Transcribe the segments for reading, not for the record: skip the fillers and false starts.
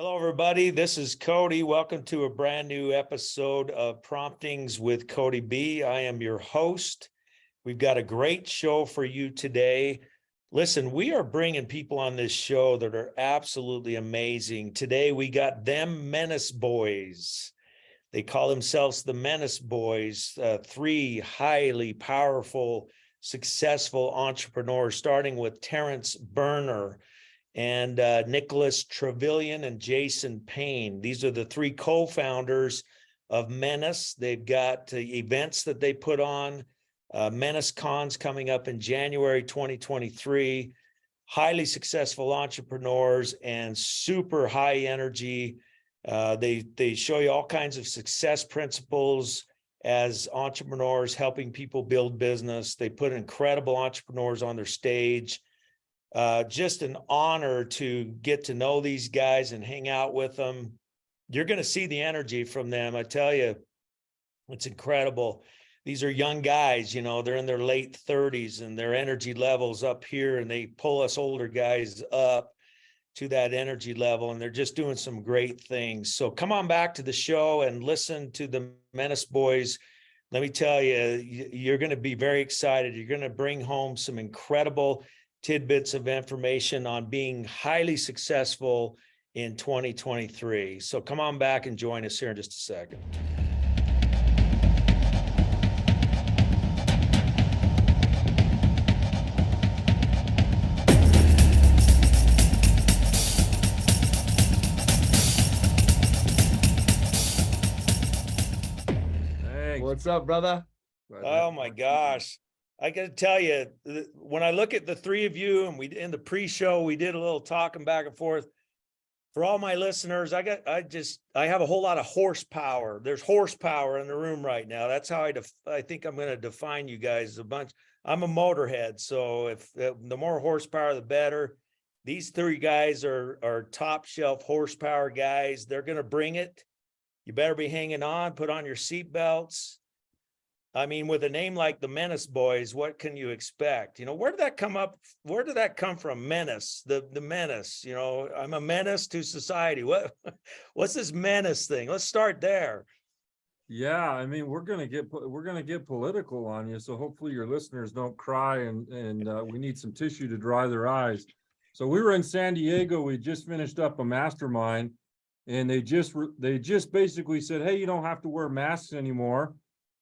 Hello, everybody. This is Kody. Welcome to a brand new episode of Promptings with Kody B. I am your host. We've got a great show for you today. Listen, we are bringing people on this show that are absolutely amazing. Today, we got them Menace Boys. They call themselves the Menace Boys, three highly powerful, successful entrepreneurs, starting with Terrance Burner and Nicholas Trevillian and Jason Payne. These are the three co-founders of Menace. They've got events that they put on. Menace Cons coming up in January 2023. Highly successful entrepreneurs and super high energy. They show you all kinds of success principles as entrepreneurs, helping people build business. They put incredible entrepreneurs on their stage. Just an honor to get to know these guys and hang out with them. You're going to see the energy from them. I tell you, it's incredible. These are young guys, they're in their late 30s and their energy level's up here, and they pull us older guys up to that energy level, and they're just doing some great things. So come on back to the show and listen to the Menace Boys. Let me tell you, you're going to be very excited. You're going to bring home some incredible tidbits of information on being highly successful in 2023. So come on back and join us here in just a second. Hey, what's up, brother? Oh my gosh. I got to tell you, when I look at the three of you, and in the pre-show, we did a little talking back and forth. For all my listeners, I have a whole lot of horsepower. There's horsepower in the room right now. That's how I think I'm going to define you guys a bunch. I'm a motorhead, so if the more horsepower, the better. These three guys are top shelf horsepower guys. They're going to bring it. You better be hanging on. Put on your seatbelts. I mean, with a name like the Menace Boys, what can you expect? Where did that come up? Where did that come from? Menace, the menace, I'm a menace to society. What's this menace thing? Let's start there. Yeah, I mean, we're gonna get political on you, so hopefully your listeners don't cry, and we need some tissue to dry their eyes. So we were in San Diego. We just finished up a mastermind, and they just basically said, hey, you don't have to wear masks anymore.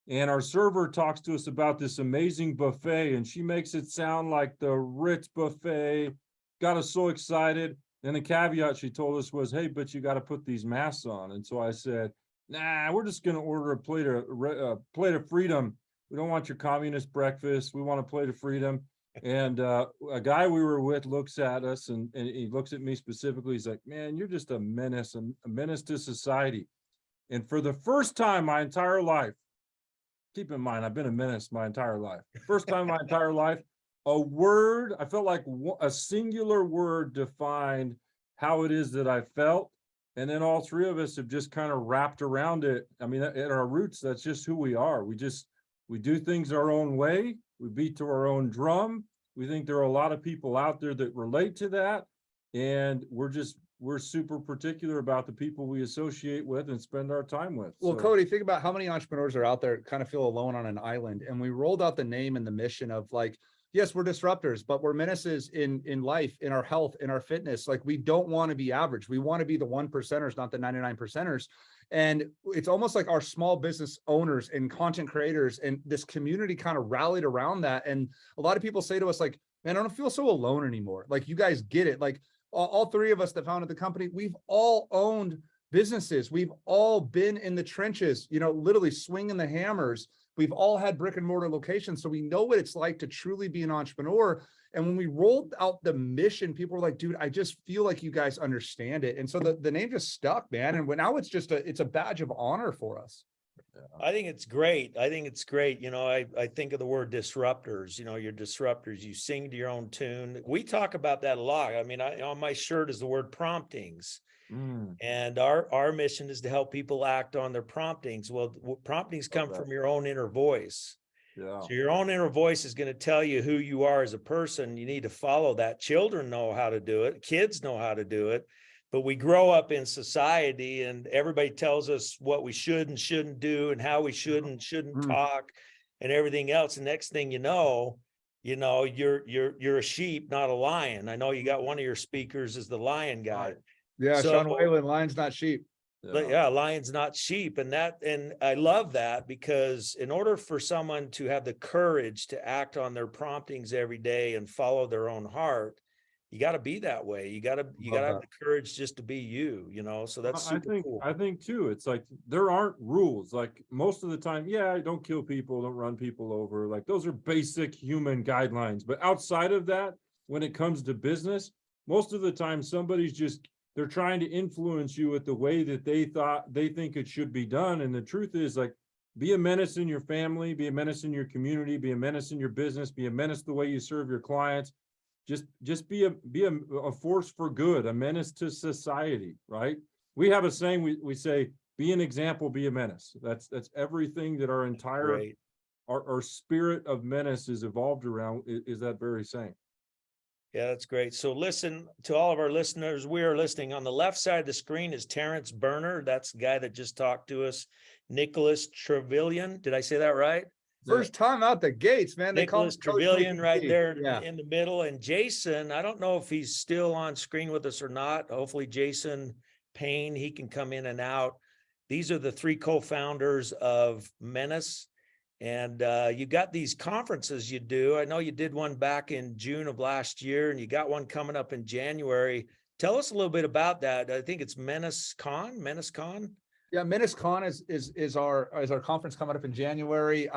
And our server talks to us about this amazing buffet, and she makes it sound like the Ritz buffet. Got us so excited. And the caveat she told us was, hey, but you got to put these masks on. And so I said, nah, we're just going to order a plate of freedom. We don't want your communist breakfast. We want a plate of freedom. And a guy we were with looks at us, and he looks at me specifically. He's like, man, you're just a menace to society. And for the first time my entire life, keep in mind, I've been a menace my entire life. First time in my entire life, a word, I felt like a singular word defined how it is that I felt. And then all three of us have just kind of wrapped around it. I mean, at our roots, that's just who we are. We do things our own way. We beat to our own drum. We think there are a lot of people out there that relate to that. And we're super particular about the people we associate with and spend our time with. Well, so, Kody, think about how many entrepreneurs are out there kind of feel alone on an island. And we rolled out the name and the mission of like, yes, we're disruptors, but we're menaces in life, in our health, in our fitness. Like, we don't want to be average. We want to be the 1%ers, not the 99%ers. And it's almost like our small business owners and content creators and this community kind of rallied around that. And a lot of people say to us like, man, I don't feel so alone anymore. Like, you guys get it. Like, all three of us that founded the company, we've all owned businesses. We've all been in the trenches, literally swinging the hammers. We've all had brick and mortar locations. So we know what it's like to truly be an entrepreneur. And when we rolled out the mission, people were like, dude, I just feel like you guys understand it. And so the name just stuck, man. And now it's just it's a badge of honor for us. I think it's great. I think of the word disruptors, you're disruptors. You sing to your own tune. We talk about that a lot. I mean, on my shirt is the word promptings. And our mission is to help people act on their promptings. Well, promptings come from your own inner voice. Yeah. So your own inner voice is going to tell you who you are as a person. You need to follow that. Children know how to do it. Kids know how to do it. but we grow up in society and everybody tells us what we should and shouldn't do and how we should and shouldn't talk and everything else. And next thing you know, you're a sheep, not a lion. I know you got one of your speakers is the lion guy. Yeah, So- Sean Whalen, lions, not sheep. Yeah, lions, not sheep. And I love that, because in order for someone to have the courage to act on their promptings every day and follow their own heart, you got to be that way. You got to have the courage just to be you, so that's super cool. I think too, it's like, there aren't rules. Like most of the time, yeah, don't kill people, don't run people over. Like those are basic human guidelines. But outside of that, when it comes to business, most of the time they're trying to influence you with the way that they think it should be done. And the truth is, like, be a menace in your family, be a menace in your community, be a menace in your business, be a menace the way you serve your clients. Just be a force for good, a menace to society, right? We have a saying, we say, be an example, be a menace. That's everything that our entire, our spirit of menace is evolved around, is that very saying. Yeah, that's great. So listen to all of our listeners. We are listening. On the left side of the screen is Terrance Burner. That's the guy that just talked to us. Nicholas Trevillian. Did I say that right? First time out the gates, man. They call Nicholas Trevillian right there in the middle. And Jason, I don't know if he's still on screen with us or not. Hopefully Jason Payne, he can come in and out. These are the three co-founders of Menace. And you got these conferences you do. I know you did one back in June of last year, and you got one coming up in January. Tell us a little bit about that. I think it's Menace Con. Yeah, Menace Con is our conference coming up in January.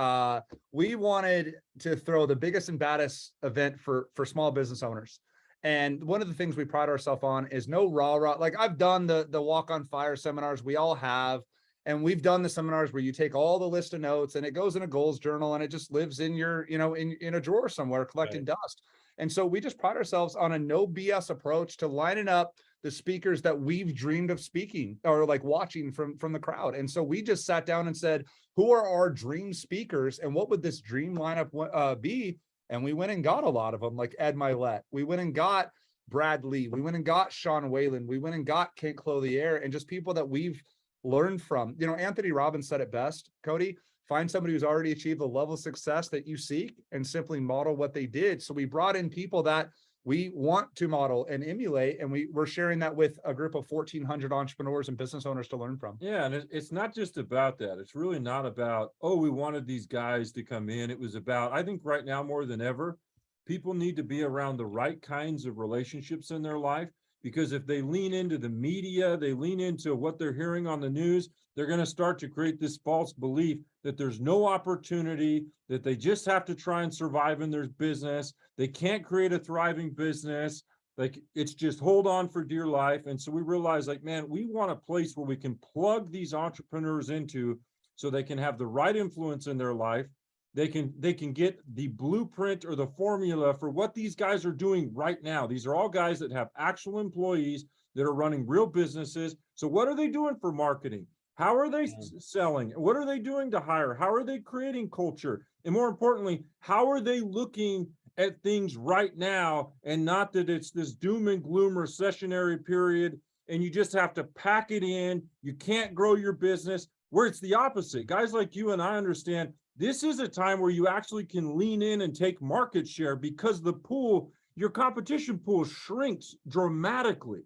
We wanted to throw the biggest and baddest event for small business owners. And one of the things we pride ourselves on is no rah-rah. Like I've done the Walk on Fire seminars, we all have. And we've done the seminars where you take all the list of notes and it goes in a goals journal and it just lives in your, in a drawer somewhere collecting dust. And so we just pride ourselves on a no BS approach to lining up the speakers that we've dreamed of speaking or like watching from the crowd. And so we just sat down and said, who are our dream speakers and what would this dream lineup be? And we went and got a lot of them, like Ed Milet. We went and got Brad Lee. We went and got Sean Whalen. We went and got Kent Clothier, and just people that we've learned from. Anthony Robbins said it best, Kody, find somebody who's already achieved the level of success that you seek and simply model what they did. So we brought in people that we want to model and emulate, and we're sharing that with a group of 1,400 entrepreneurs and business owners to learn from. Yeah, and it's not just about that. It's really not about, oh, we wanted these guys to come in. It was about, I think right now more than ever, people need to be around the right kinds of relationships in their life, because if they lean into the media, they lean into what they're hearing on the news, they're going to start to create this false belief that there's no opportunity, that they just have to try and survive in their business. They can't create a thriving business. Like, it's just hold on for dear life. And so we realized, like, man, we want a place where we can plug these entrepreneurs into so they can have the right influence in their life. They can get the blueprint or the formula for what these guys are doing right now. These are all guys that have actual employees that are running real businesses. So what are they doing for marketing? How are they selling? What are they doing to hire? How are they creating culture? And more importantly, how are they looking at things right now, and not that it's this doom and gloom recessionary period and you just have to pack it in. You can't grow your business, where it's the opposite. Guys like you and I understand this is a time where you actually can lean in and take market share, because the pool, your competition pool, shrinks dramatically.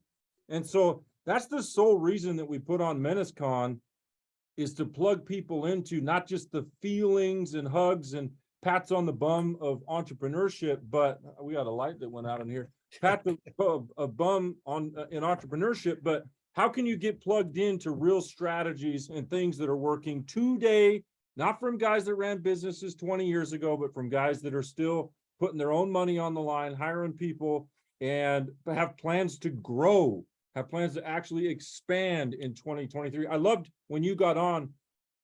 And so that's the sole reason that we put on MenaceCon, is to plug people into not just the feelings and hugs and pats on the bum of entrepreneurship, but we got a light that went out in here. Pat a bum on in entrepreneurship, but how can you get plugged into real strategies and things that are working today, not from guys that ran businesses 20 years ago, but from guys that are still putting their own money on the line, hiring people, and have plans to grow, have plans to actually expand in 2023. I loved when you got on,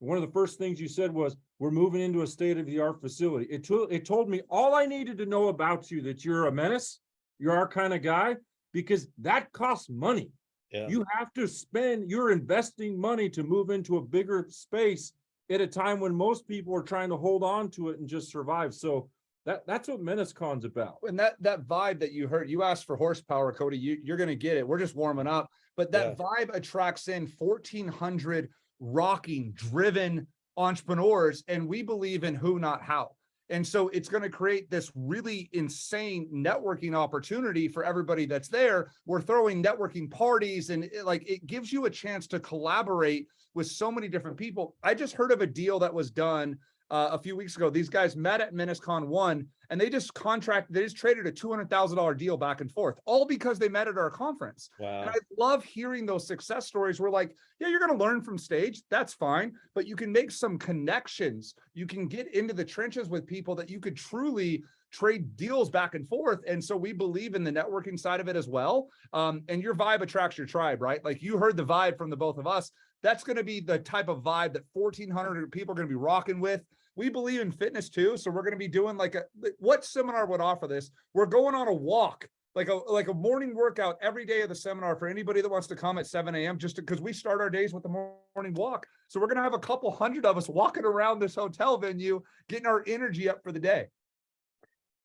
one of the first things you said was, we're moving into a state-of-the-art facility. It told me all I needed to know about you, that you're a menace, you're our kind of guy, because that costs money. Yeah. You have to spend, you're investing money to move into a bigger space at a time when most people are trying to hold on to it and just survive. So That's what MenaceCon's about. And that vibe that you heard, you asked for horsepower, Kody, you're going to get it. We're just warming up. But that vibe attracts in 1,400 rocking, driven entrepreneurs. And we believe in who, not how. And so it's going to create this really insane networking opportunity for everybody that's there. We're throwing networking parties, and it gives you a chance to collaborate with so many different people. I just heard of a deal that was done a few weeks ago. These guys met at MenaceCon 1, and they just traded a $200,000 deal back and forth, all because they met at our conference. Wow. And I love hearing those success stories where yeah, you're going to learn from stage. That's fine. But you can make some connections. You can get into the trenches with people that you could truly trade deals back and forth. And so we believe in the networking side of it as well. And your vibe attracts your tribe, right? Like you heard the vibe from the both of us. That's going to be the type of vibe that 1,400 people are going to be rocking with. We believe in fitness too. So we're going to be doing what seminar would offer this? We're going on a walk, like a morning workout every day of the seminar for anybody that wants to come at 7 a.m. just because we start our days with the morning walk. So we're going to have a couple hundred of us walking around this hotel venue, getting our energy up for the day.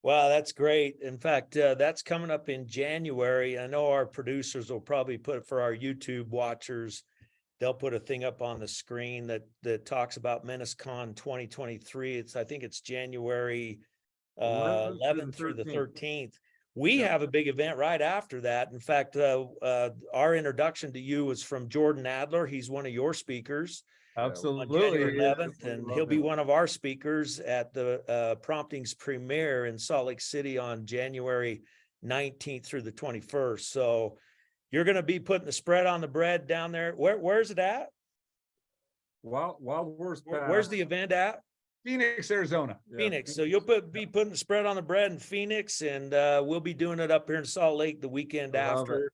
Wow, that's great. In fact, that's coming up in January. I know our producers will probably put it for our YouTube watchers. They'll put a thing up on the screen that talks about MenaceCon 2023. I think it's January 11th through the 13th. We have a big event right after that. In fact, our introduction to you was from Jordan Adler. He's one of your speakers. Absolutely. On January 11th, and he'll be one of our speakers at the Promptings premiere in Salt Lake City on January 19th through the 21st. So you're going to be putting the spread on the bread down there. Where's it at? Wild Horse Pass. Where's the event at? Phoenix, Arizona. Phoenix. So you'll be putting the spread on the bread in Phoenix, and we'll be doing it up here in Salt Lake the weekend after.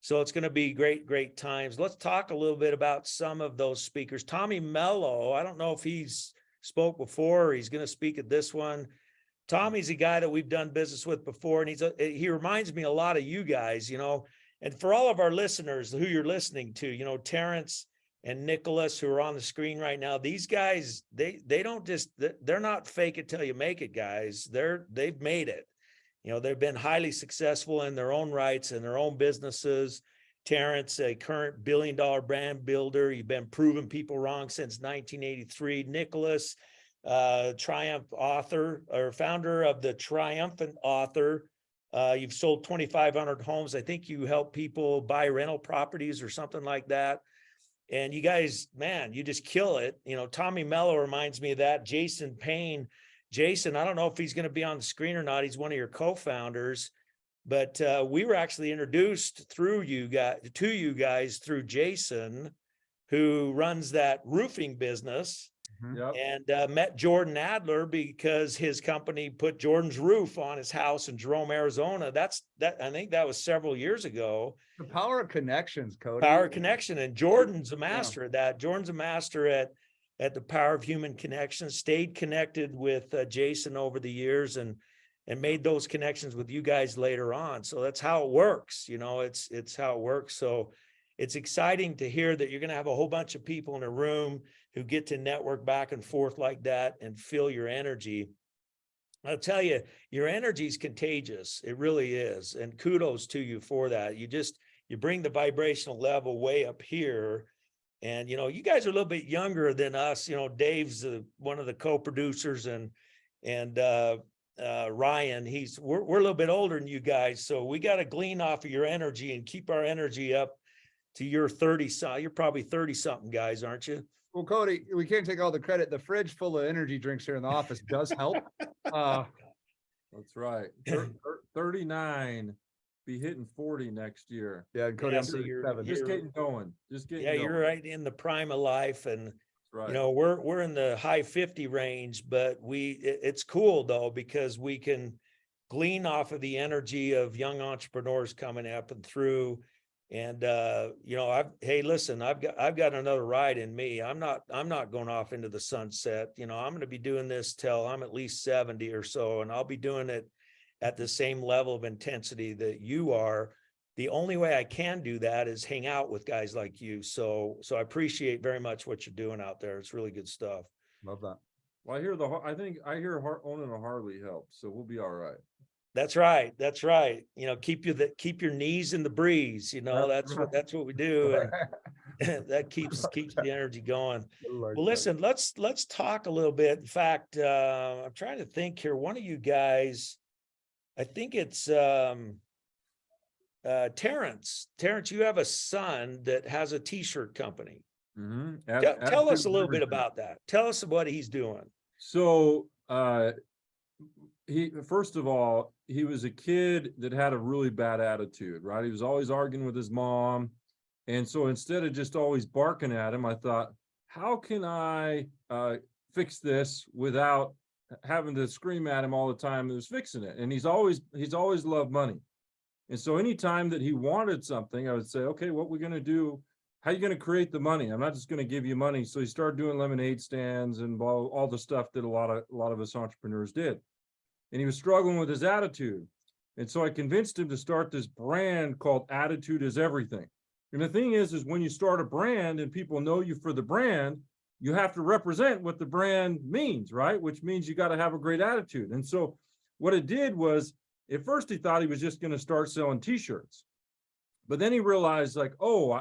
So it's going to be great times. Let's talk a little bit about some of those speakers. Tommy Mello, I don't know if he's spoke before or he's going to speak at this one. Tommy's a guy that we've done business with before, and he reminds me a lot of you guys, and for all of our listeners who you're listening to, Terrance and Nicholas, who are on the screen right now, these guys, they're not fake it till you make it guys. They've made it. They've been highly successful in their own rights and their own businesses. Terrance, a current $1 billion brand builder. You've been proving people wrong since 1983. Nicholas, Triumph author or founder of the Triumphant Author. You've sold 2,500 homes. I think you help people buy rental properties or something like that. And you guys, man, you just kill it. Tommy Mello reminds me of that. Jason Payne. Jason, I don't know if he's going to be on the screen or not. He's one of your co-founders, but we were actually introduced to you guys through Jason, who runs that roofing business. And met Jordan Adler because his company put Jordan's roof on his house in Jerome, Arizona. I think that was several years ago. The power of connections, Kody. Power of connection. And Jordan's a master at that. Jordan's a master at the power of human connection, stayed connected with Jason over the years and made those connections with you guys later on. So that's how it works. It's how it works. So it's exciting to hear that you're going to have a whole bunch of people in a room who get to network back and forth like that and feel your energy. I'll tell you, your energy is contagious. It really is. And kudos to you for that. You bring the vibrational level way up here. And, you guys are a little bit younger than us. Dave's one of the co-producers and Ryan, we're a little bit older than you guys. So we got to glean off of your energy and keep our energy up to your 30. You're probably 30 something guys, aren't you? Well, Kody, we can't take all the credit. The fridge full of energy drinks here in the office does help. That's right. 39. Be hitting 40 next year. Yeah, Kody, I'm 37. Just getting going. Going. You're right in the prime of life, and right. We're in the high 50 range, but it's cool though because we can glean off of the energy of young entrepreneurs coming up and through. And hey, listen, I've got another ride in me. I'm not going off into the sunset. I'm going to be doing this till I'm at least 70 or so, and I'll be doing it at the same level of intensity that you are. The only way I can do that is hang out with guys like you. So I appreciate very much what you're doing out there. It's really good stuff. Love that. Well, I hear owning a Harley helps, so we'll be all right. That's right. That's right. You know, keep your knees in the breeze. You know, That's right. that's what we do. And that keeps the energy going. Well, listen, let's talk a little bit. In fact, I'm trying to think here. One of you guys, I think it's Terrance. Terrance, you have a son that has a t-shirt company. Tell us a little bit about that. Tell us what he's doing. So first of all, he was a kid that had a really bad attitude, right? He was always arguing with his mom. And so instead of just always barking at him, I thought, how can I fix this without having to scream at him all the time that was fixing it? And he's always loved money. And so anytime that he wanted something, I would say, okay, what we're going to do, how are you going to create the money? I'm not just going to give you money. So he started doing lemonade stands and all the stuff that a lot of us entrepreneurs did. And he was struggling with his attitude. And so I convinced him to start this brand called Attitude is Everything. And the thing is when you start a brand and people know you for the brand, you have to represent what the brand means, right? Which means you got to have a great attitude. And so what it did was, at first he thought he was just going to start selling t-shirts. But then he realized, like, oh,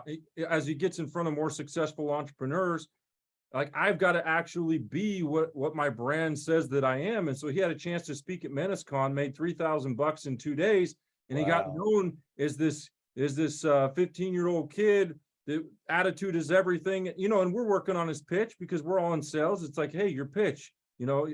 as he gets in front of more successful entrepreneurs, like, I've got to actually be what my brand says that I am. And so he had a chance to speak at MenaceCon, made $3,000 in 2 days, and he got known as this 15-year-old kid. The attitude is everything, you know. And we're working on his pitch because we're all in sales. It's like, hey, your pitch, you know,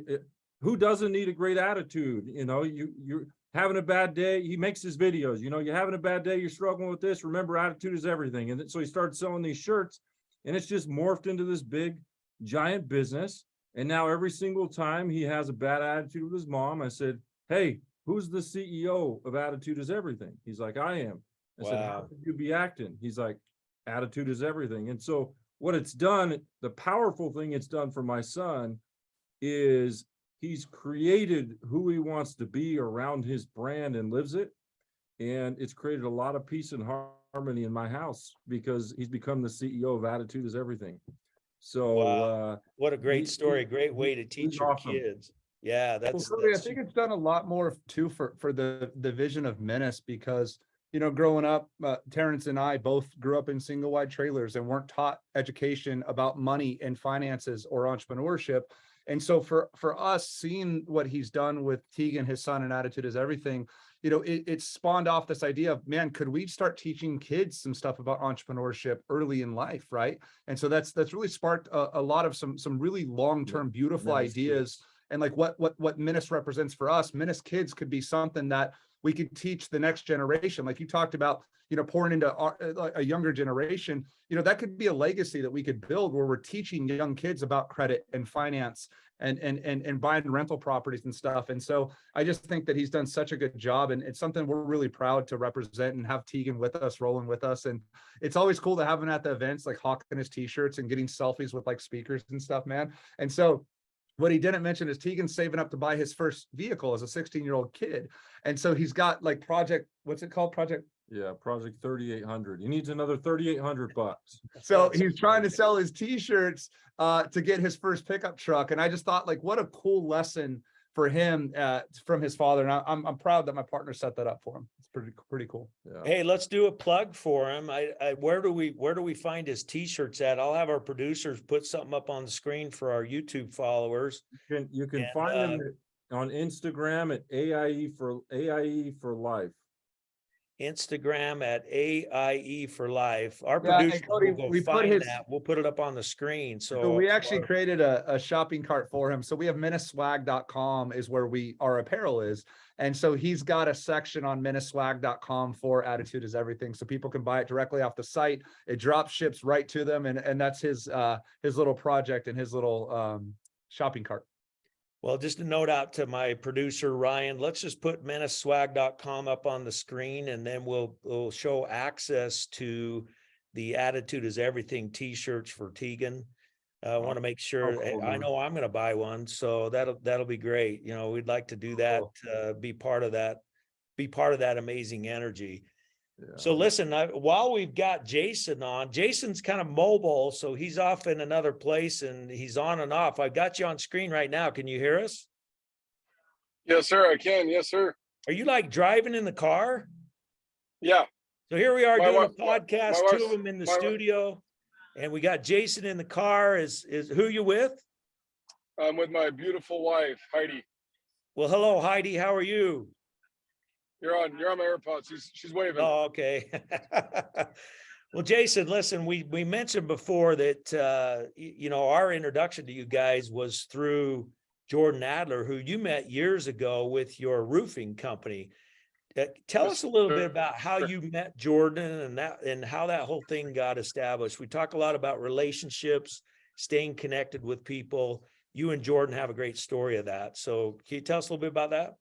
who doesn't need a great attitude? You know, you're having a bad day. He makes his videos, you know, you're having a bad day, you're struggling with this. Remember, attitude is everything. And so he started selling these shirts, and it's just morphed into this big, giant business. And now every single time he has a bad attitude with his mom, I said, hey, who's the CEO of Attitude is Everything? He's like, I am. I said, how could you be acting? He's like, attitude is everything. And so what it's done, the powerful thing it's done for my son is he's created who he wants to be around his brand and lives it. And it's created a lot of peace and harmony in my house because he's become the CEO of Attitude is Everything. So what a great story. Great way to teach your kids. Yeah, that's I think it's done a lot more too for the vision of Menace, because, you know, growing up, Terrance and I both grew up in single wide trailers and weren't taught education about money and finances or entrepreneurship. And so for us, seeing what he's done with Tegan, his son, and Attitude is Everything, you know, it spawned off this idea of, man, could we start teaching kids some stuff about entrepreneurship early in life, right? And so that's really sparked a lot of some really long-term beautiful ideas. Kids. And like what Menace represents for us, Menace kids could be something that we could teach the next generation. Like you talked about, you know, pouring into a younger generation, you know, that could be a legacy that we could build where we're teaching young kids about credit and finance and buying rental properties and stuff. And so I just think that he's done such a good job, and it's something we're really proud to represent and have Tegan with us, rolling with us. And it's always cool to have him at the events, like hawking his t-shirts and getting selfies with like speakers and stuff, man. And so what he didn't mention is Tegan's saving up to buy his first vehicle as a 16-year-old kid. And so he's got like what's it called? Project 3800. He needs another $3,800. So he's trying to sell his t-shirts to get his first pickup truck. And I just thought, like, what a cool lesson for him from his father. And I'm proud that my partner set that up for him. It's pretty cool. Yeah. Hey, let's do a plug for him. Where do we find his t-shirts at? I'll have our producers put something up on the screen for our YouTube followers. You can find them on Instagram at AIE for Life. Instagram at AIE for Life. Our producer will go find that. We'll put it up on the screen. So we actually created a shopping cart for him. So we have menaceswag.com is where our apparel is. And so he's got a section on menaceswag.com for Attitude is Everything. So people can buy it directly off the site. It drop ships right to them. And that's his little project and his little shopping cart. Well, just a note out to my producer, Ryan, let's just put menaceswag.com up on the screen, and then we'll show access to the Attitude is Everything t-shirts for Tegan. I want to make sure, cool, I know I'm going to buy one, so that'll be great. You know, we'd like to do that, be part of that amazing energy. Yeah. So listen, while we've got Jason on, Jason's kind of mobile, so he's off in another place and he's on and off. I've got you on screen right now. Can you hear us? Yes, sir. I can. Yes, sir. Are you like driving in the car? Yeah. So here we are My doing wife- a podcast, my two wife's- of them in the my wi- studio, and we got Jason in the car. Is who you with? I'm with my beautiful wife, Heidi. Well, hello, Heidi. How are you? You're on my AirPods. She's waving. Oh, okay. Well, Jason, listen, we mentioned before that, you know, our introduction to you guys was through Jordan Adler, who you met years ago with your roofing company. Tell Yes, us a little sir. bit about how you met Jordan and how that whole thing got established. We talk a lot about relationships, staying connected with people. You and Jordan have a great story of that. So can you tell us a little bit about that?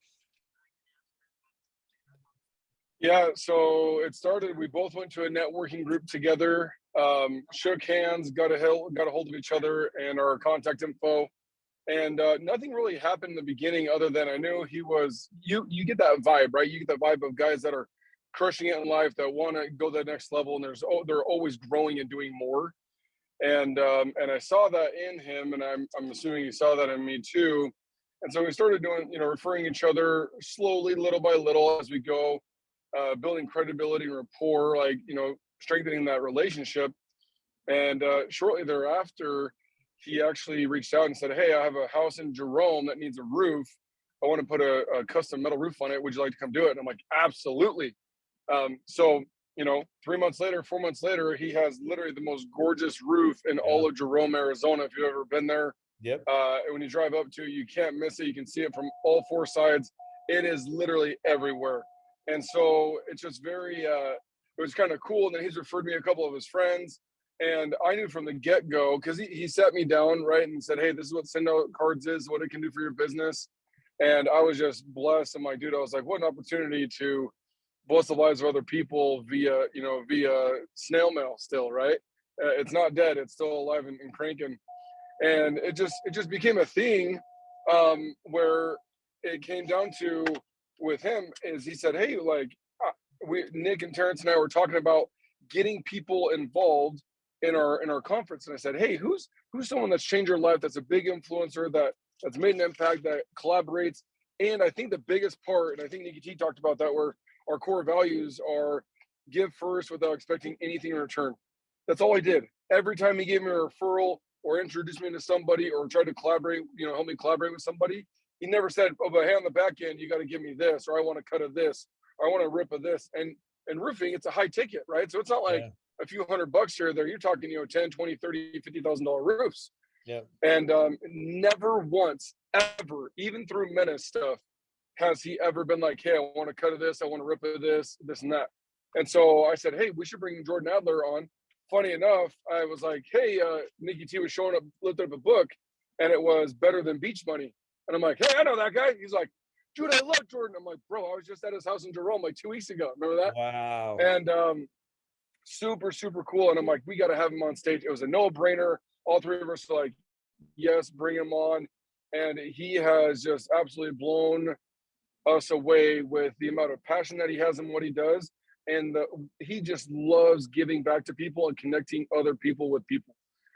Yeah, so it started, we both went to a networking group together, shook hands, got a hold of each other and our contact info. And nothing really happened in the beginning other than I knew he was, you get that vibe, right? You get that vibe of guys that are crushing it in life, that want to go to the next level, and they're always growing and doing more. And I saw that in him, and I'm assuming he saw that in me too. And so we started doing, referring each other slowly, little by little as we go. Building credibility and rapport, like, strengthening that relationship. And shortly thereafter, he actually reached out and said, "Hey, I have a house in Jerome that needs a roof. I want to put a custom metal roof on it. Would you like to come do it?" And I'm like, "Absolutely." So, 3 months later, 4 months later, he has literally the most gorgeous roof in all of Jerome, Arizona. If you've ever been there, Yep. when you drive up to it, you can't miss it. You can see it from all four sides. It is literally everywhere. And so it's just very, it was kind of cool. And then he's referred me a couple of his friends. And I knew from the get-go, because he sat me down, right, and said, "Hey, this is what send out cards is, what it can do for your business." And I was just blessed. And my dude, I was like, what an opportunity to bless the lives of other people via snail mail still, right? It's not dead. It's still alive and cranking. And it just became a thing where it came down to, with him, is he said, "Hey, like Nick and Terrance and I were talking about getting people involved in our conference." And I said, "Hey, who's someone that's changed your life, that's a big influencer, that's made an impact, that collaborates?" And I think the biggest part, and I think Nikki T talked about that, where our core values are give first without expecting anything in return. That's all I did. Every time he gave me a referral or introduced me to somebody or tried to collaborate, help me collaborate with somebody, he never said, "Oh, but hey, on the back end, you got to give me this, or I want a cut of this, or I want a rip of this." And roofing, it's a high ticket, right? So it's not like a few $100 here or there. You're talking, 10, 20, 30, $50,000 roofs. Yeah. And never once, ever, even through Menace stuff, has he ever been like, "Hey, I want a cut of this, I want a rip of this and that." And so I said, "Hey, we should bring Jordan Adler on." Funny enough, I was like, "Hey, Nikki T was showing up, lifted up a book, and it was Better Than Beach Money." And I'm like, "Hey, I know that guy." He's like, "Dude, I love Jordan." I'm like, "Bro, I was just at his house in Jerome like 2 weeks ago. Remember that?" Wow. And super, super cool. And I'm like, "We got to have him on stage." It was a no-brainer. All three of us were like, "Yes, bring him on." And he has just absolutely blown us away with the amount of passion that he has in what he does. And he just loves giving back to people and connecting other people with people.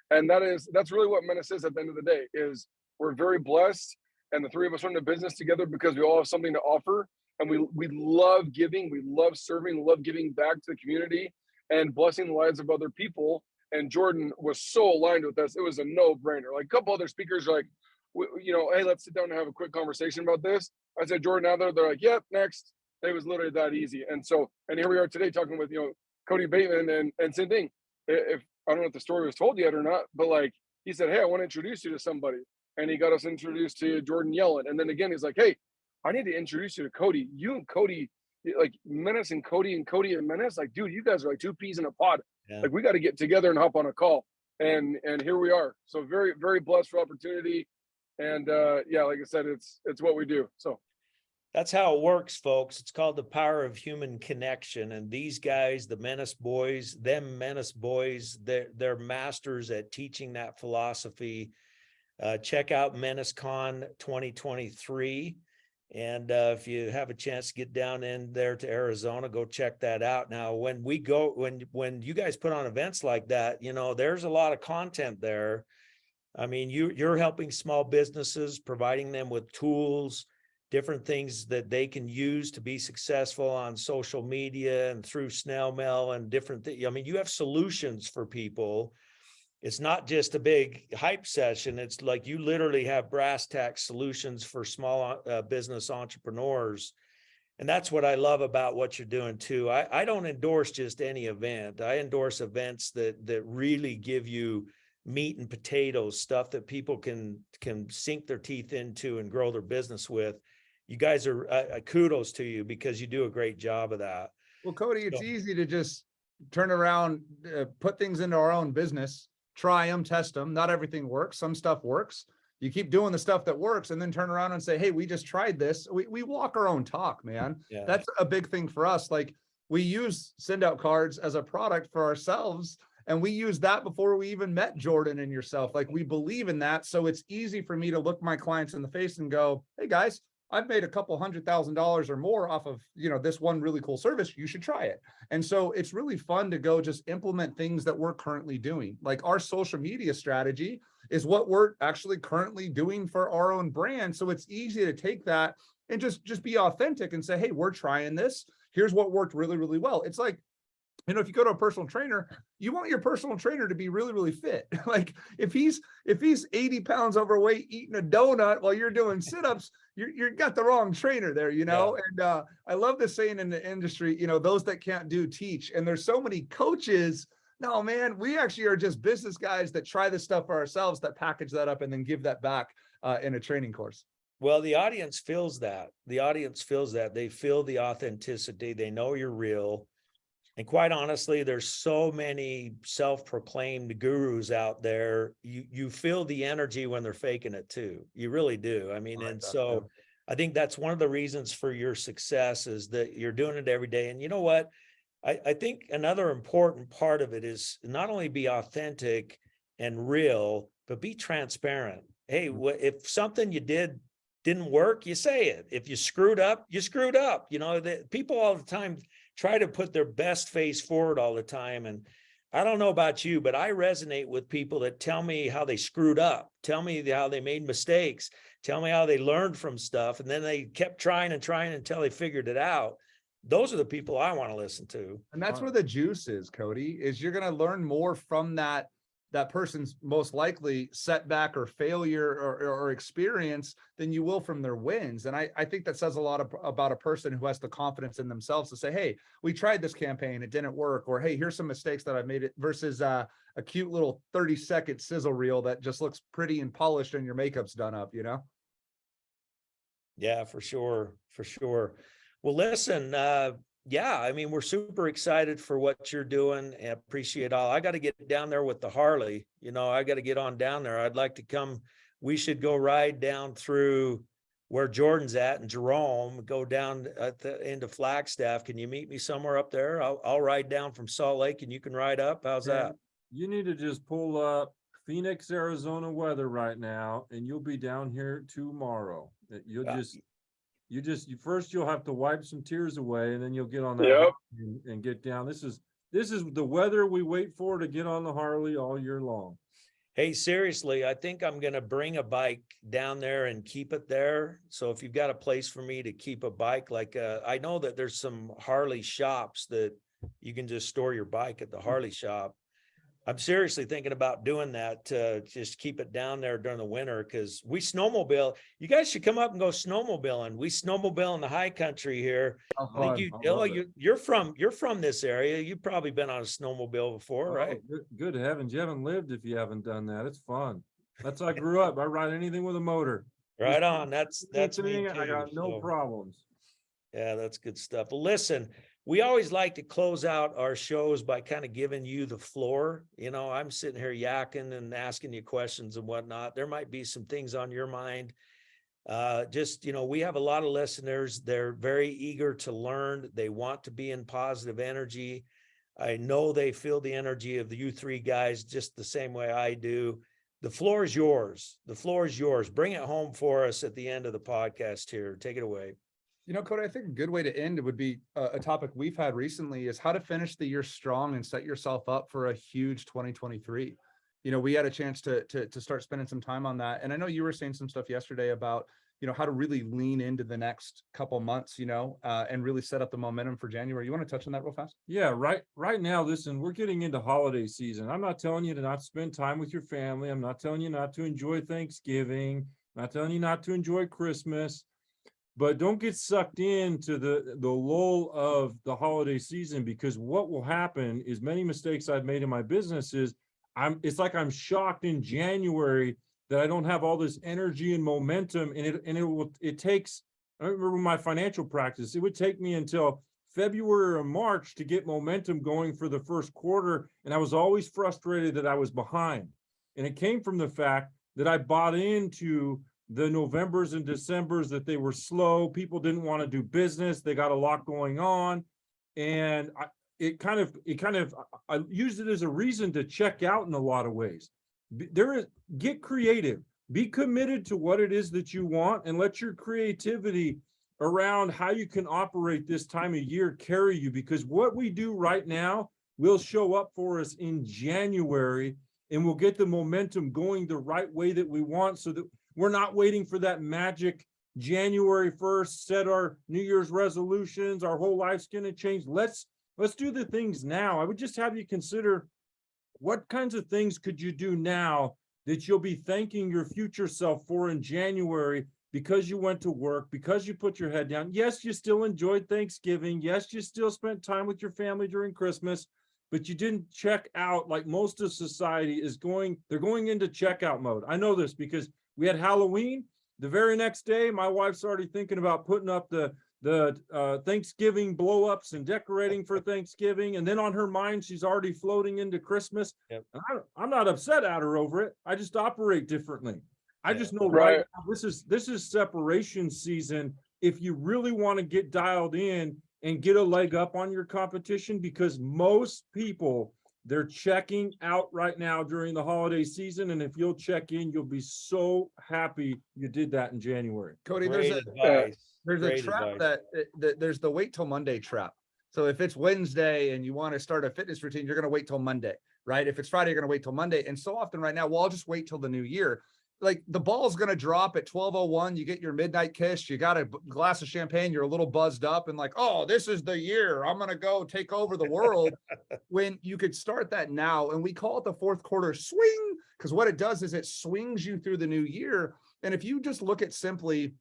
And that's really what Menace is at the end of the day. Is we're very blessed, and the three of us run the business together because we all have something to offer, and we love giving, we love serving, we love giving back to the community and blessing the lives of other people. And Jordan was so aligned with us; it was a no-brainer. Like a couple other speakers are like, "Hey, let's sit down and have a quick conversation about this." I said, "Jordan Adler." They're like, "Yep, next." It was literally that easy. And here we are today talking with Kody Bateman, and same thing. If I don't know if the story was told yet or not, but like he said, "Hey, I want to introduce you to somebody," and he got us introduced to Jordan Yellen. And then again, he's like, "Hey, I need to introduce you to Kody. You and Kody, like Menace and Kody and Menace, like, dude, you guys are like two peas in a pod. Yeah. Like, we got to get together and hop on a call." And here we are. So very, very blessed for opportunity. And like I said, it's what we do. So That's how it works, folks. It's called the power of human connection. And these guys, the Menace Boys, they're masters at teaching that philosophy. Check out MenaceCon 2023. And if you have a chance to get down in there to Arizona, go check that out. Now, when you guys put on events like that, you know, there's a lot of content there. I mean, you're helping small businesses, providing them with tools, different things that they can use to be successful on social media and through snail mail and different things. I mean, you have solutions for people. It's not just a big hype session. It's like you literally have brass tacks solutions for small business entrepreneurs. And that's what I love about what you're doing too. I don't endorse just any event. I endorse events that really give you meat and potatoes, stuff that people can sink their teeth into and grow their business with. You guys are kudos to you because you do a great job of that. Well, Kody, it's easy to just turn around, put things into our own business, try them, test them. Not everything works. Some stuff works. You keep doing the stuff that works and then turn around and say, hey, we just tried this. We walk our own talk, man. Yeah. That's a big thing for us. Like, we use send out cards as a product for ourselves. And we use that before we even met Jordan and yourself. Like, we believe in that. So it's easy for me to look my clients in the face and go, hey guys, I've made a couple $100,000 or more off of, you know, this one really cool service. You should try it. And so it's really fun to go just implement things that we're currently doing. Like, our social media strategy is what we're actually currently doing for our own brand. So it's easy to take that and just be authentic and say, hey, we're trying this. Here's what worked really, really well. It's like, you know, if you go to a personal trainer, you want your personal trainer to be really, really fit. Like, if he's 80 pounds overweight, eating a donut while you're doing sit-ups, you're got the wrong trainer there, you know? Yeah. And I love this saying in the industry, you know, those that can't do, teach. And there's so many coaches. No, man, we actually are just business guys that try this stuff for ourselves, that package that up and then give that back in a training course. Well, the audience feels that. The audience feels that. They feel the authenticity. They know you're real. And quite honestly, there's so many self-proclaimed gurus out there. You feel the energy when they're faking it too. You really do. I mean, and so I think that's one of the reasons for your success is that you're doing it every day. And you know what? I think another important part of it is not only be authentic and real, but be transparent. Hey, if something you didn't work, you say it. If you screwed up, you screwed up. You know, people all the time try to put their best face forward all the time. And I don't know about you, but I resonate with people that tell me how they screwed up, tell me how they made mistakes, tell me how they learned from stuff. And then they kept trying and trying until they figured it out. Those are the people I want to listen to. And that's where the juice is, Kody, is you're going to learn more from that person's most likely setback or failure or experience than you will from their wins. And I think that says a lot about a person who has the confidence in themselves to say, hey, we tried this campaign, it didn't work, or hey, here's some mistakes that I made, it versus a cute little 30-second sizzle reel that just looks pretty and polished and your makeup's done up, you know? Yeah, for sure. For sure. Well, listen, yeah, I mean, we're super excited for what you're doing and appreciate all. I got to get down there with the Harley. You know, I got to get on down there. I'd like to come. We should go ride down through where Jordan's at and Jerome, go down at the end of Flagstaff. Can you meet me somewhere up there? I'll ride down from Salt Lake and you can ride up. How's that? You need to just pull up Phoenix, Arizona weather right now, and you'll be down here tomorrow. You'll first you'll have to wipe some tears away, and then you'll get on that and get down. This is the weather we wait for to get on the Harley all year long. Hey, seriously, I think I'm going to bring a bike down there and keep it there. So if you've got a place for me to keep a bike, like I know that there's some Harley shops that you can just store your bike at the Harley shop. I'm seriously thinking about doing that to just keep it down there during the winter because we snowmobile. You guys should come up and go snowmobiling. We snowmobile in the high country here. I think you're from this area. You've probably been on a snowmobile before, right? Good heavens, you haven't lived if you haven't done that. It's fun. That's how I grew up. I ride anything with a motor. Right on. That's me too, I got no problems. Yeah, that's good stuff. Well, listen. We always like to close out our shows by kind of giving you the floor. You know, I'm sitting here yakking and asking you questions and whatnot. There might be some things on your mind. You know, we have a lot of listeners. They're very eager to learn. They want to be in positive energy. I know they feel the energy of you three guys just the same way I do. the floor is yours. The floor is yours. Bring it home for us at the end of the podcast here. Take it away. You know, Kody, I think a good way to end would be a topic we've had recently is how to finish the year strong and set yourself up for a huge 2023. You know, we had a chance to start spending some time on that. And I know you were saying some stuff yesterday about, you know, how to really lean into the next couple months, you know, and really set up the momentum for January. You want to touch on that real fast? Yeah, right now, listen, we're getting into holiday season. I'm not telling you to not spend time with your family. I'm not telling you not to enjoy Thanksgiving. I'm not telling you not to enjoy Christmas. But don't get sucked into the lull of the holiday season, because what will happen is many mistakes I've made in my business is it's like I'm shocked in January that I don't have all this energy and momentum, and it takes, I remember my financial practice, it would take me until February or March to get momentum going for the first quarter, and I was always frustrated that I was behind. And it came from the fact that I bought into the Novembers and Decembers that they were slow. People didn't want to do business. They got a lot going on. And I used it as a reason to check out in a lot of ways. Get creative, be committed to what it is that you want, and let your creativity around how you can operate this time of year carry you, because what we do right now will show up for us in January, and we'll get the momentum going the right way that we want, so that we're not waiting for that magic January 1st, set our New Year's resolutions, our whole life's going to change. Let's do the things now. I would just have you consider, what kinds of things could you do now that you'll be thanking your future self for in January, because you went to work, because you put your head down. Yes, you still enjoyed Thanksgiving. Yes, you still spent time with your family during Christmas, but you didn't check out like most of society is going. They're going into checkout mode. I know this because we had Halloween. The very next day, my wife's already thinking about putting up the Thanksgiving blow-ups and decorating for Thanksgiving. And then on her mind, she's already floating into Christmas. Yep. I'm not upset at her over it. I just operate differently. I just know Right. right now, this is separation season. If you really want to get dialed in and get a leg up on your competition, because most people, they're checking out right now during the holiday season. And if you'll check in, you'll be so happy you did that in January. Cody, Great advice. there's Great a trap advice. that there's the wait till Monday trap. So if it's Wednesday and you want to start a fitness routine, you're going to wait till Monday, right? If it's Friday, you're going to wait till Monday. And so often right now, well, I'll just wait till the new year. Like the ball's going to drop at 12:01. You get your midnight kiss. You got a glass of champagne. You're a little buzzed up and like, oh, this is the year. I'm going to go take over the world. When you could start that now. And we call it the fourth quarter swing, because what it does is it swings you through the new year. And if you just look at simply,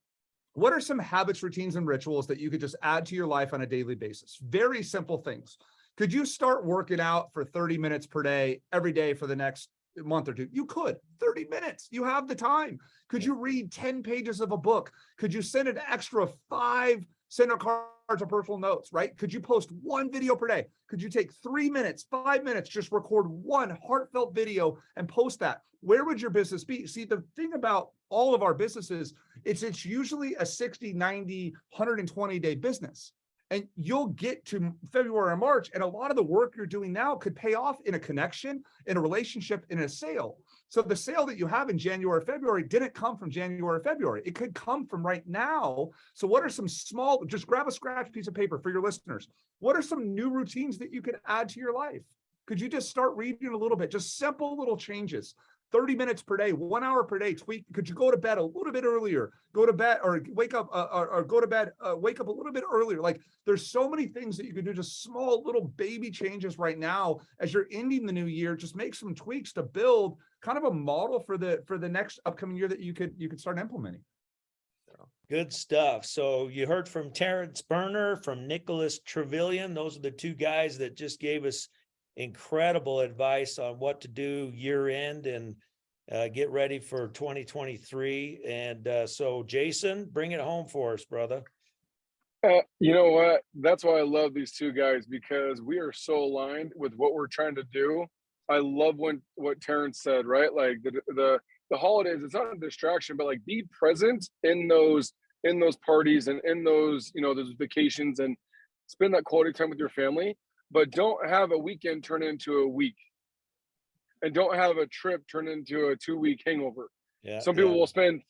what are some habits, routines, and rituals that you could just add to your life on a daily basis? Very simple things. Could you start working out for 30 minutes per day, every day for the next month or two? You could. 30 minutes. You have the time. Could you read 10 pages of a book? Could you send an extra 5 sender cards or personal notes, right? Could you post 1 video per day? Could you take 3 minutes, 5 minutes, just record 1 heartfelt video and post that? Where would your business be? See, the thing about all of our businesses, it's usually a 60, 90, 120 day business. And you'll get to February or March, and a lot of the work you're doing now could pay off in a connection, in a relationship, in a sale. So the sale that you have in January, February didn't come from January, February. It could come from right now. So what are some small, just grab a scratch piece of paper for your listeners. What are some new routines that you could add to your life? Could you just start reading a little bit, just simple little changes? 30 minutes per day, 1 hour per day, tweak. Could you go to bed a little bit earlier? Go to bed or wake up or go to bed, wake up a little bit earlier. Like there's so many things that you can do, just small little baby changes right now as you're ending the new year. Just make some tweaks to build kind of a model for the next upcoming year that you could start implementing. Good stuff. So you heard from Terrance Burner, from Nicholas Trevillian. Those are the two guys that just gave us incredible advice on what to do year end and get ready for 2023. And so Jason, bring it home for us, brother. You know what? That's why I love these two guys, because we are so aligned with what we're trying to do. I love what Terrance said, right? Like the holidays, it's not a distraction, but like be present in those parties and in those, those vacations, and spend that quality time with your family. But don't have a weekend turn into a week. and don't have a trip turn into a 2-week hangover. Yeah. Some people will spend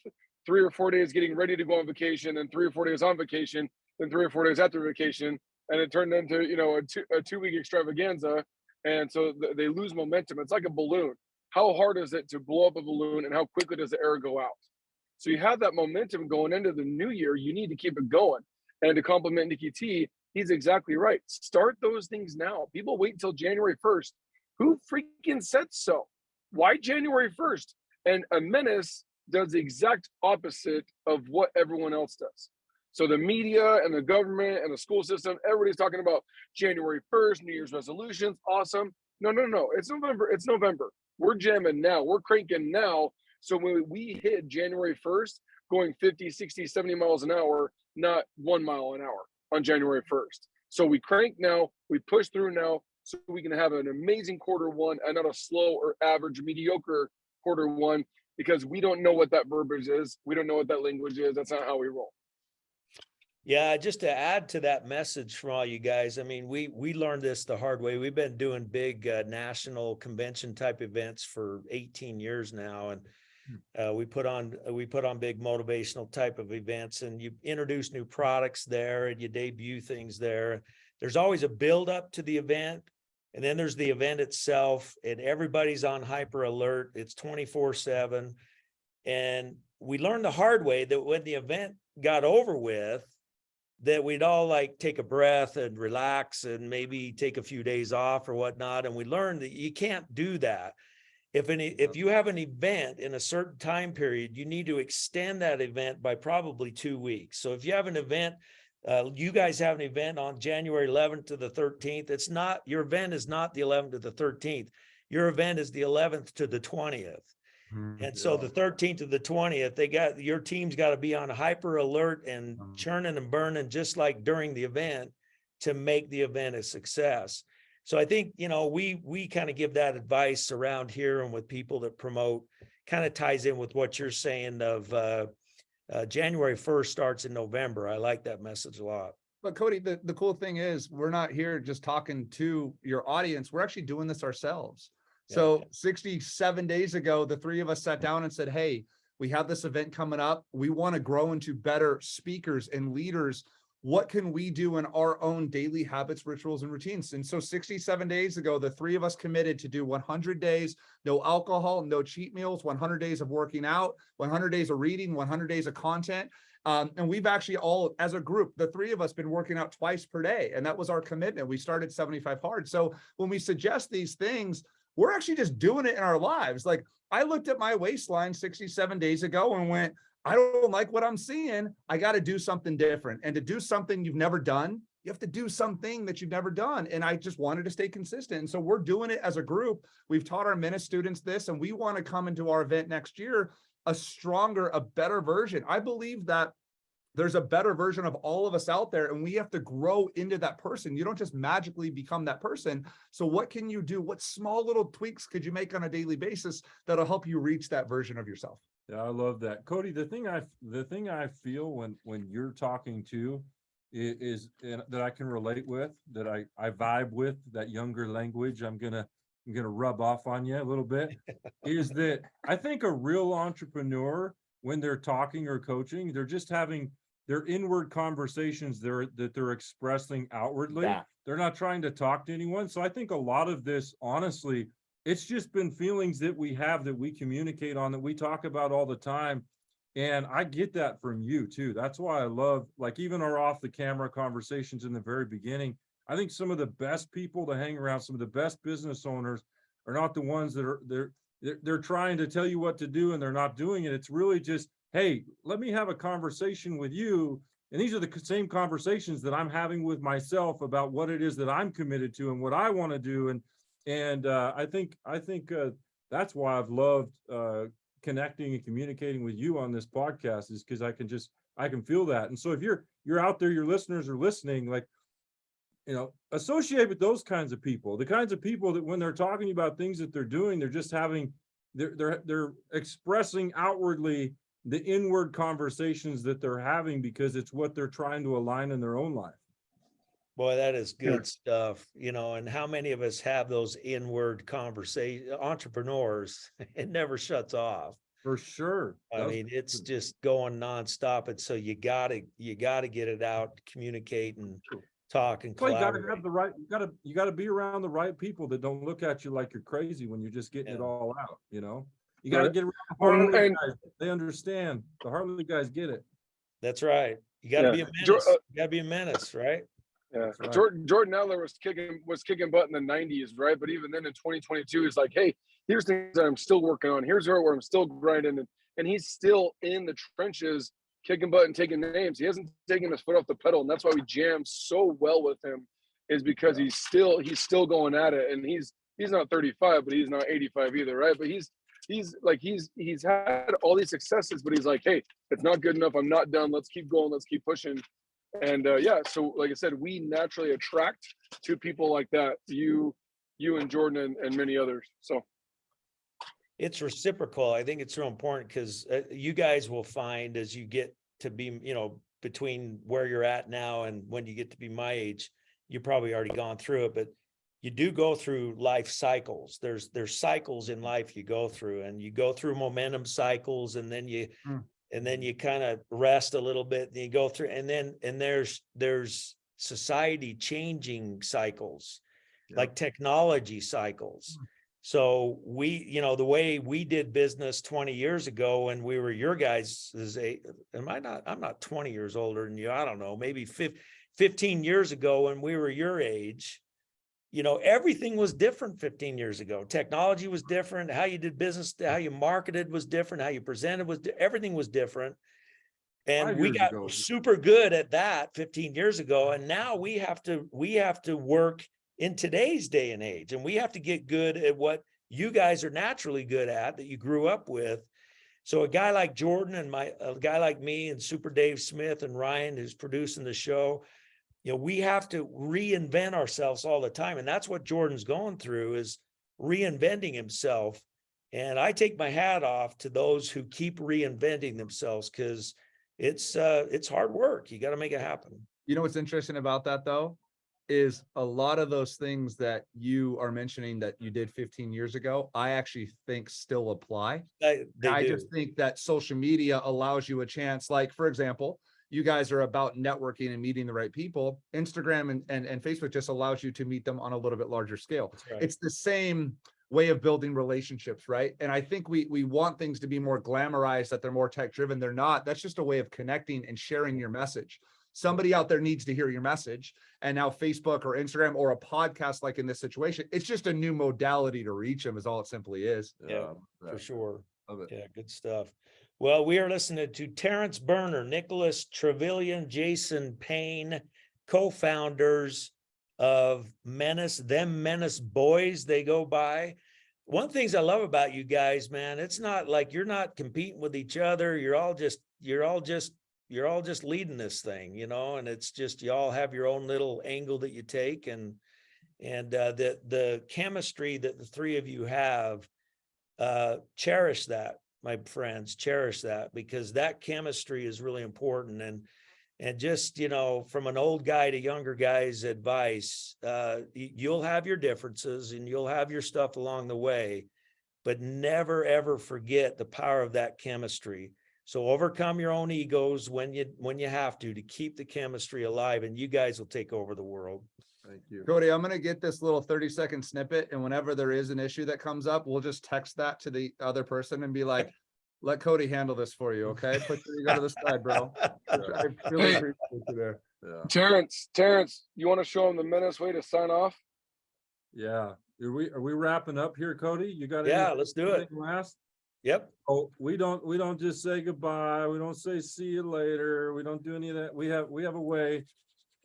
3 or 4 days getting ready to go on vacation, and 3 or 4 days on vacation, then 3 or 4 days after vacation, and it turned into, you know, a 2-week extravaganza. And so they lose momentum. It's like a balloon. How hard is it to blow up a balloon, and how quickly does the air go out? So you have that momentum going into the new year. You need to keep it going. And to compliment Nikki T, he's exactly right. Start those things now. People wait until January 1st. Who freaking said so? Why January 1st? And a Menace does the exact opposite of what everyone else does. So the media and the government and the school system, everybody's talking about January 1st, New Year's resolutions. Awesome. No. It's November. It's November. We're jamming now. We're cranking now. So when we hit January 1st, going 50, 60, 70 miles an hour, not 1 mile an hour on January 1st. So we crank now, we push through now, so we can have an amazing quarter 1 and not a slow or average mediocre quarter 1, because we don't know what that verbiage is. We don't know what that language is. That's not how we roll. Yeah, just to add to that message from all you guys, I mean, we learned this the hard way. We've been doing big national convention type events for 18 years now, and we put on big motivational type of events, and you introduce new products there, and you debut things there. There's always a build up to the event, and then there's the event itself, and everybody's on hyper alert. It's 24/7, and we learned the hard way that when the event got over with, that we'd all like take a breath and relax and maybe take a few days off or whatnot. And we learned that you can't do that. If you have an event in a certain time period, you need to extend that event by probably 2 weeks. So if you have an event, you guys have an event on January 11th to the 13th, your event is not the 11th to the 13th. Your event is the 11th to the 20th. And so the 13th to the 20th, your team's got to be on hyper alert and churning and burning, just like during the event, to make the event a success. So I think, you know, we kind of give that advice around here, and with people that promote, kind of ties in with what you're saying of January 1st starts in November. I like that message a lot. But Kody, the cool thing is we're not here just talking to your audience. We're actually doing this ourselves. So 67 days ago, the three of us sat down and said, hey, we have this event coming up. We want to grow into better speakers and leaders. What can we do in our own daily habits, rituals, and routines? And so 67 days ago, the three of us committed to do 100 days, no alcohol, no cheat meals, 100 days of working out, 100 days of reading, 100 days of content. And we've actually all, as a group, the three of us been working out twice per day. And that was our commitment. We started 75 Hard. So when we suggest these things, we're actually just doing it in our lives. Like, I looked at my waistline 67 days ago and went, I don't like what I'm seeing. I got to do something different. And to do something you've never done, you have to do something that you've never done. And I just wanted to stay consistent. And so we're doing it as a group. We've taught our Menace students this, and we want to come into our event next year a stronger, a better version. I believe that there's a better version of all of us out there, and we have to grow into that person. You don't just magically become that person. So what can you do? What small little tweaks could you make on a daily basis that'll help you reach that version of yourself? Yeah, I love that. Kody, the thing I feel when you're talking to is that I can relate with, that I vibe with, that younger language, I'm gonna rub off on you a little bit, is that I think a real entrepreneur, when they're talking or coaching, they're just having their inward conversations that they're expressing outwardly. Yeah. They're not trying to talk to anyone. So I think a lot of this, honestly, it's just been feelings that we have, that we communicate on, that we talk about all the time. And I get that from you too. That's why I love, like, even our off the camera conversations in the very beginning. I think some of the best people to hang around, some of the best business owners, are not the ones that are they're trying to tell you what to do and they're not doing it. It's really just, hey, let me have a conversation with you. And these are the same conversations that I'm having with myself about what it is that I'm committed to and what I want to do. And I think that's why I've loved connecting and communicating with you on this podcast, is because I can feel that. And so if you're out there, your listeners are listening, like, you know, associate with those kinds of people, the kinds of people that when they're talking about things that they're doing, they're just having, they're expressing outwardly the inward conversations that they're having, because it's what they're trying to align in their own life. Boy, that is good stuff, you know, and how many of us have those inward conversation entrepreneurs? It never shuts off. For sure. I mean, it's just going nonstop. And so you gotta get it out, communicate and talk and Well, you gotta collaborate. have the right, you gotta be around the right people that don't look at you like you're crazy when you're just getting it all out, you know? You gotta get around the Harley guys. They understand. The Harley guys get it. That's right. You gotta be a menace. You gotta be a menace, right? Yeah, right. Jordan Eller was kicking butt in the 90s, right? But even then in 2022, he's like, hey, here's things that I'm still working on. Here's where I'm still grinding. And he's still in the trenches, kicking butt and taking names. He hasn't taken his foot off the pedal. And that's why we jam so well with him, is because he's still going at it. And he's not 35, but he's not 85 either, right? But he's had all these successes, but he's like, hey, it's not good enough. I'm not done. Let's keep going. Let's keep pushing. And so like I said, we naturally attract to people like that, you and Jordan and many others. So it's reciprocal. I think it's real important because you guys will find as you get to be, you know, between where you're at now and when you get to be my age, you've probably already gone through it, but you do go through life cycles. There's cycles in life you go through, and you go through momentum cycles, and then you kind of rest a little bit, and you go through, and there's society changing cycles, like technology cycles. So we, you know, the way we did business 20 years ago when we were your guys I'm not 20 years older than you. I don't know, maybe 15 years ago when we were your age, you know, everything was different 15 years ago. Technology was different. How you did business, how you marketed was different. How you presented everything was different. And we got super good at that 15 years ago. And now we have to work in today's day and age, and we have to get good at what you guys are naturally good at, that you grew up with. So a guy like Jordan and a guy like me and Super Dave Smith and Ryan, who's producing the show, you know, we have to reinvent ourselves all the time. And that's what Jordan's going through, is reinventing himself. And I take my hat off to those who keep reinventing themselves, because it's hard work. You got to make it happen. You know what's interesting about that, though, is a lot of those things that you are mentioning that you did 15 years ago, I actually think still apply. I just think that social media allows you a chance. Like, for example, you guys are about networking and meeting the right people. Instagram and Facebook just allows you to meet them on a little bit larger scale. Right. It's the same way of building relationships, right? And I think we want things to be more glamorized, that they're more tech driven. They're not. That's just a way of connecting and sharing your message. Somebody out there needs to hear your message. And now Facebook or Instagram or a podcast, like in this situation, it's just a new modality to reach them, is all it simply is. Yeah, for sure. Love it. Yeah, good stuff. Well, we are listening to Terrance Burner, Nicholas Trevillian, Jason Payne, co-founders of Menace Boys, they go by. One of the things I love about you guys, man, it's not like you're not competing with each other. You're all just leading this thing, you know, and it's just, you all have your own little angle that you take, and the chemistry that the three of you have, cherish that, my friends, cherish that, because that chemistry is really important. And just, you know, from an old guy to younger guy's advice, you'll have your differences and you'll have your stuff along the way, but never, ever forget the power of that chemistry. So overcome your own egos when you have to keep the chemistry alive, and you guys will take over the world. Thank you. Kody, I'm going to get this little 30-second snippet, and whenever there is an issue that comes up, we'll just text that to the other person and be like, let Kody handle this for you, okay? Put you go to the side, bro. I really appreciate you there. Yeah. Terrance, you want to show him the Menace way to sign off? Yeah. Are we wrapping up here, Kody? You got let's do it. Last? Yep. Oh, we don't just say goodbye. We don't say see you later. We don't do any of that. We have a way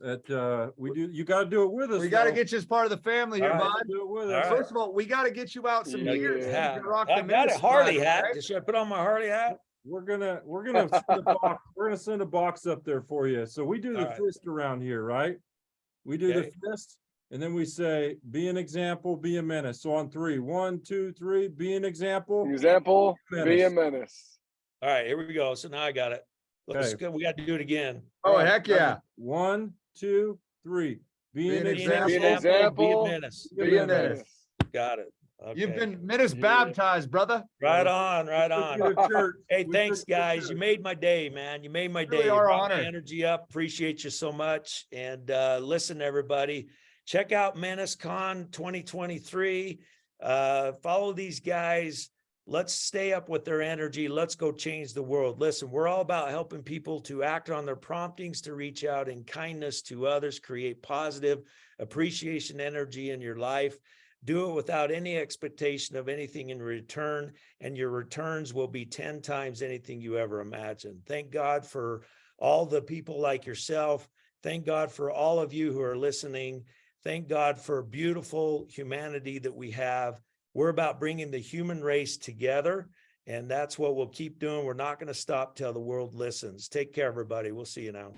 that we do. You got to do it with us. We got to get you as part of the family here, bud. Do it with us. First of all, we got to get you out some gear. I got a Harley hat. Should I put on my Harley hat? We're gonna send a box. We're gonna send a box up there for you. So we do the fist around here, right? We do the fist. And then we say, be an example, be a menace. So on 3, 1, 2, 3, be an example. Example, be a menace. All right, here we go. So now I got it. Let's go. We got to do it again. Oh, heck yeah. 1, 2, 3. Be an Be an example. Be an example. Be a menace. Be a menace. Got it. You've Okay. been Menace Yeah. baptized, brother. Right on, right We on. took you to church. Hey, We thanks, took you to guys. You church. made my day, man. You made my Really day. You are brought my honored. energy up. Appreciate you so much. And listen, everybody, check out MenaceCon 2023. Follow these guys. Let's stay up with their energy. Let's go change the world. Listen, we're all about helping people to act on their promptings, to reach out in kindness to others, create positive appreciation energy in your life. Do it without any expectation of anything in return, and your returns will be 10 times anything you ever imagined. Thank God for all the people like yourself. Thank God for all of you who are listening. Thank God for beautiful humanity that we have. We're about bringing the human race together, and that's what we'll keep doing. We're not going to stop till the world listens. Take care, everybody. We'll see you now.